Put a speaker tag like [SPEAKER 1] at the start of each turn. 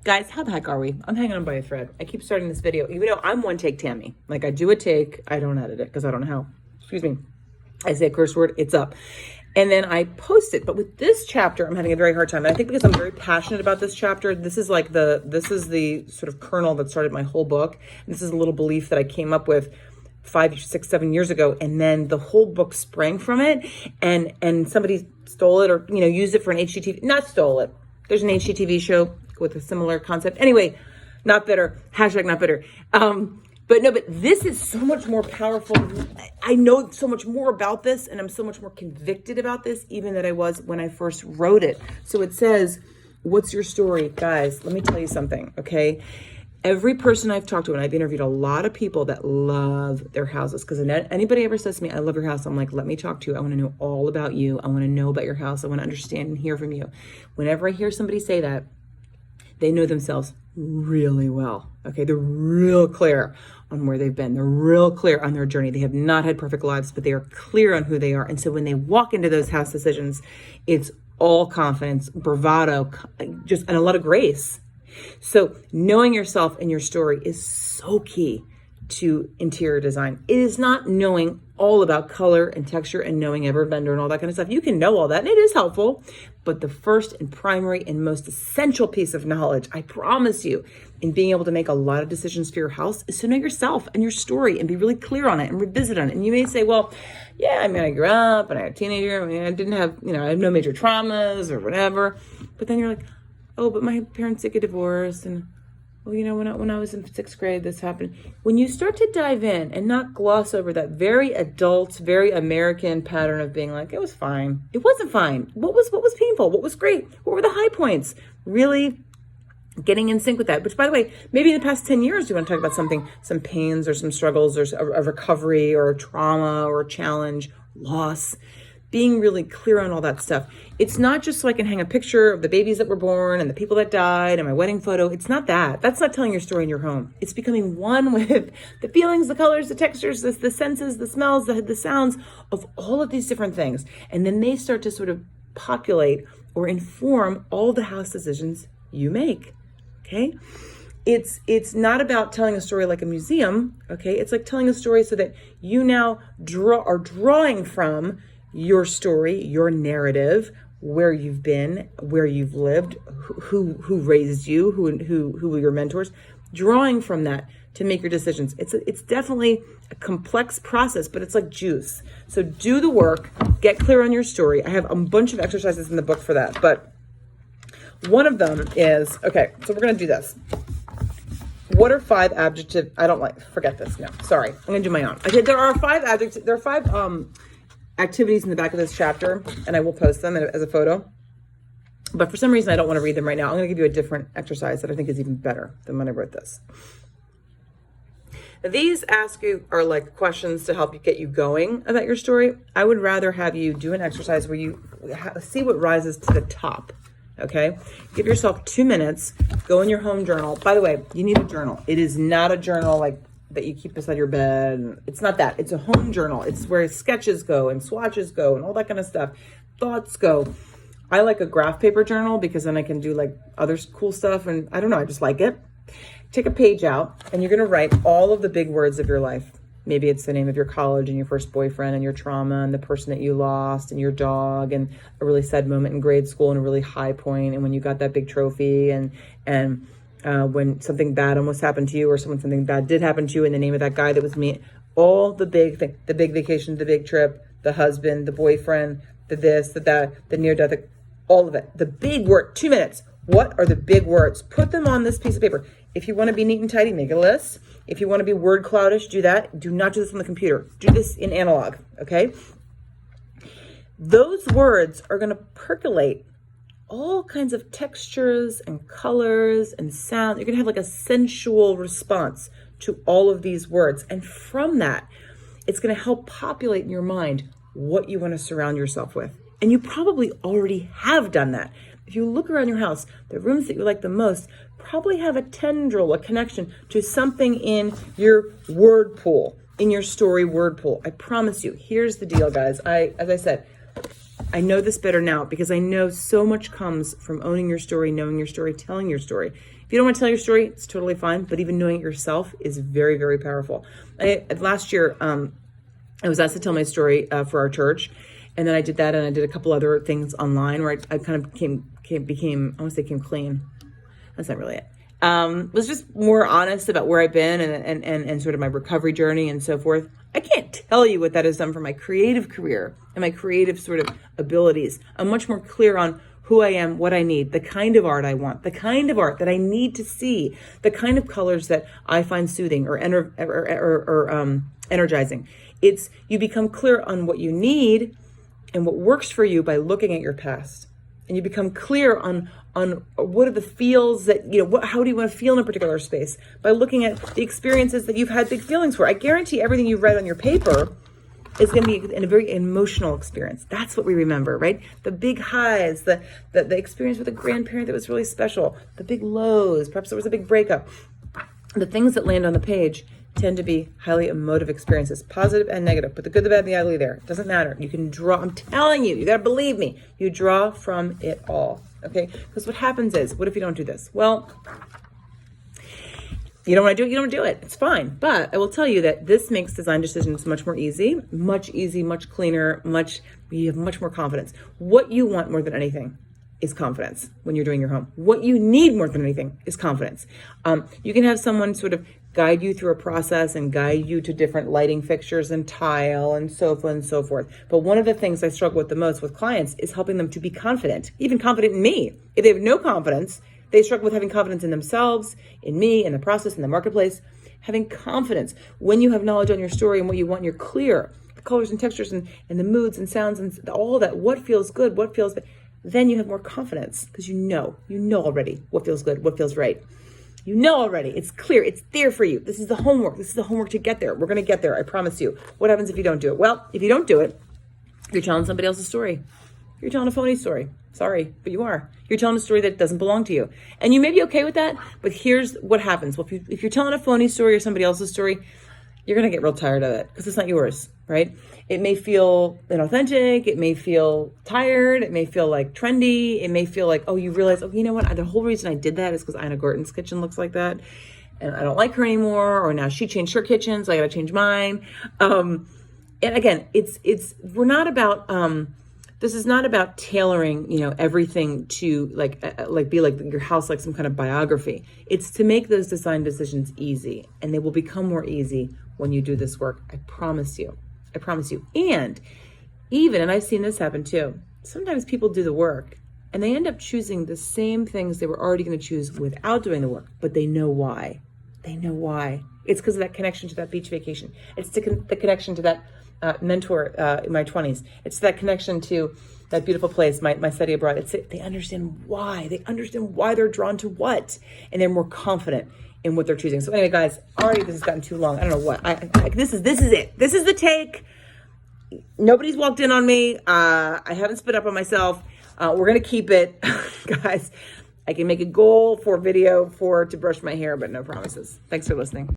[SPEAKER 1] Guys, how the heck are we? I'm hanging on by a thread. I keep starting this video. Even though I'm one take Tammy. Like I do a take, I don't edit it because I don't know how. Excuse me. I say a curse word, it's up. And then I post it. But with this chapter, I'm having a very hard time. And I think because I'm very passionate about this chapter, this is the sort of kernel that started my whole book. And this is a little belief that I came up with 5, 6, 7 years ago. And then the whole book sprang from it. And somebody stole it or, used it for an HGTV. Not stole it. There's an HGTV show with a similar concept. Anyway, not bitter. Hashtag not bitter. But this is so much more powerful. I know so much more about this, and I'm so much more convicted about this even than I was when I first wrote it. So it says, what's your story? Guys, let me tell you something, okay? Every person I've talked to, and I've interviewed a lot of people that love their houses, because anybody ever says to me, I love your house, I'm like, let me talk to you. I want to know all about you. I want to know about your house. I want to understand and hear from you. Whenever I hear somebody say that, they know themselves really well, okay? They're real clear on where they've been. They're real clear on their journey. They have not had perfect lives, but they are clear on who they are. And so when they walk into those house decisions, it's all confidence, bravado, and a lot of grace. So knowing yourself and your story is so key to interior design. It is not knowing all about color and texture and knowing every vendor and all that kind of stuff. You can know all that and it is helpful, but the first and primary and most essential piece of knowledge, I promise you, in being able to make a lot of decisions for your house is to know yourself and your story and be really clear on it and revisit on it. And you may say, well, yeah, I grew up and I had a teenager. I didn't have, I have no major traumas or whatever. But then you're like, oh, but my parents did get divorced and when I was in 6th grade, this happened. When you start to dive in and not gloss over that very adult, very American pattern of being like, it was fine. It wasn't fine. What was painful? What was great? What were the high points? Really getting in sync with that, which by the way, maybe in the past 10 years, you want to talk about something, some pains or some struggles or a recovery or a trauma or a challenge, loss. Being really clear on all that stuff. It's not just so I can hang a picture of the babies that were born and the people that died and my wedding photo. It's not that. That's not telling your story in your home. It's becoming one with the feelings, the colors, the textures, the senses, the smells, the sounds of all of these different things. And then they start to sort of populate or inform all the house decisions you make. Okay? It's not about telling a story like a museum. Okay? It's like telling a story so that you now are drawing from your story, your narrative, where you've been, where you've lived, who raised you, who were your mentors, drawing from that to make your decisions. It's definitely a complex process, but it's like juice. So do the work, get clear on your story. I have a bunch of exercises in the book for that, but one of them is, okay, so we're going to do this. What are 5 adjectives? Forget this. No, sorry. I'm going to do my own. Okay, there are 5 adjectives. There are 5 activities in the back of this chapter, and I will post them as a photo. But for some reason, I don't want to read them right now. I'm going to give you a different exercise that I think is even better than when I wrote this. These are like questions to help you get you going about your story. I would rather have you do an exercise where you see what rises to the top. Okay? Give yourself 2 minutes. Go in your home journal. By the way, you need a journal. It is not a journal like that you keep beside your bed. It's not that. It's a home journal. It's where sketches go and swatches go and all that kind of stuff. Thoughts go. I like a graph paper journal because then I can do like other cool stuff. And I don't know, I just like it. Take a page out and you're going to write all of the big words of your life. Maybe it's the name of your college and your first boyfriend and your trauma and the person that you lost and your dog and a really sad moment in grade school and a really high point and when you got that big trophy and when something bad almost happened to you or something bad did happen to you and the name of that guy that was me, all the big thing, the big vacation, the big trip, the husband, the boyfriend, the this, the that, the near death, all of it. The big word, 2 minutes. What are the big words? Put them on this piece of paper. If you want to be neat and tidy, make a list. If you want to be word cloudish, do that. Do not do this on the computer. Do this in analog, okay? Those words are going to percolate all kinds of textures and colors and sound. You're going to have like a sensual response to all of these words. And from that, it's going to help populate in your mind what you want to surround yourself with. And you probably already have done that. If you look around your house, the rooms that you like the most probably have a tendril, a connection to something in your word pool, in your story word pool. I promise you. Here's the deal, guys. As I said, I know this better now because I know so much comes from owning your story, knowing your story, telling your story. If you don't want to tell your story, it's totally fine. But even knowing it yourself is very, very powerful. Last year, I was asked to tell my story for our church. And then I did that, and I did a couple other things online where I kind of became, I want to say came clean. That's not really it. Was just more honest about where I've been and sort of my recovery journey and so forth. I can't tell you what that has done for my creative career and my creative sort of abilities. I'm much more clear on who I am, what I need, the kind of art I want, the kind of art that I need to see, the kind of colors that I find soothing or energizing. It's you become clear on what you need and what works for you by looking at your past. And you become clear on what are the feels that, how do you want to feel in a particular space by looking at the experiences that you've had big feelings for. I guarantee everything you've read on your paper is going to be in a very emotional experience. That's what we remember, right? The big highs, the experience with a grandparent that was really special, the big lows, perhaps there was a big breakup. The things that land on the page tend to be highly emotive experiences, positive and negative, but the good, the bad, and the ugly there. It doesn't matter. You can draw, I'm telling you gotta believe me, you draw from it all, okay? Because what happens is, what if you don't do this? Well, you don't want to do it, you don't do it. It's fine. But I will tell you that this makes design decisions much more easy, much cleaner, you have much more confidence. What you want more than anything is confidence when you're doing your home. What you need more than anything is confidence. You can have someone sort of guide you through a process and guide you to different lighting fixtures and tile and sofa and so forth. But one of the things I struggle with the most with clients is helping them to be confident, even confident in me. If they have no confidence, they struggle with having confidence in themselves, in me, in the process, in the marketplace. Having confidence when you have knowledge on your story and what you want, you're clear. The colors and textures and the moods and sounds and all that, what feels good, what feels bad. Then you have more confidence because you know already what feels good, what feels right. You know already, it's clear, it's there for you. This is the homework. This is the homework to get there. We're going to get there, I promise you. What happens if you don't do it? Well, if you don't do it, you're telling somebody else's story. You're telling a phony story. Sorry, but you are. You're telling a story that doesn't belong to you. And you may be okay with that, but here's what happens. Well, if you're telling a phony story or somebody else's story, you're going to get real tired of it because it's not yours, right? It may feel inauthentic. It may feel tired. It may feel like trendy. It may feel like, oh, you realize, oh, you know what? The whole reason I did that is because Ina Gorton's kitchen looks like that. And I don't like her anymore. Or now she changed her kitchen, so I got to change mine. And again, we're not about, this is not about tailoring, everything to be like your house, like some kind of biography. It's to make those design decisions easy, and they will become more easy when you do this work. I promise you. And I've seen this happen too. Sometimes people do the work and they end up choosing the same things they were already going to choose without doing the work, but they know why. It's because of that connection to that beach vacation. It's the connection to that mentor in my 20s. It's that connection to that beautiful place, my study abroad. They understand why. They understand why they're drawn to what, and they're more confident in what they're choosing. So anyway, guys, already this has gotten too long. I don't know what. This is it. This is the take. Nobody's walked in on me. I haven't spit up on myself. We're gonna keep it, guys. I can make a goal for video to brush my hair, but no promises. Thanks for listening.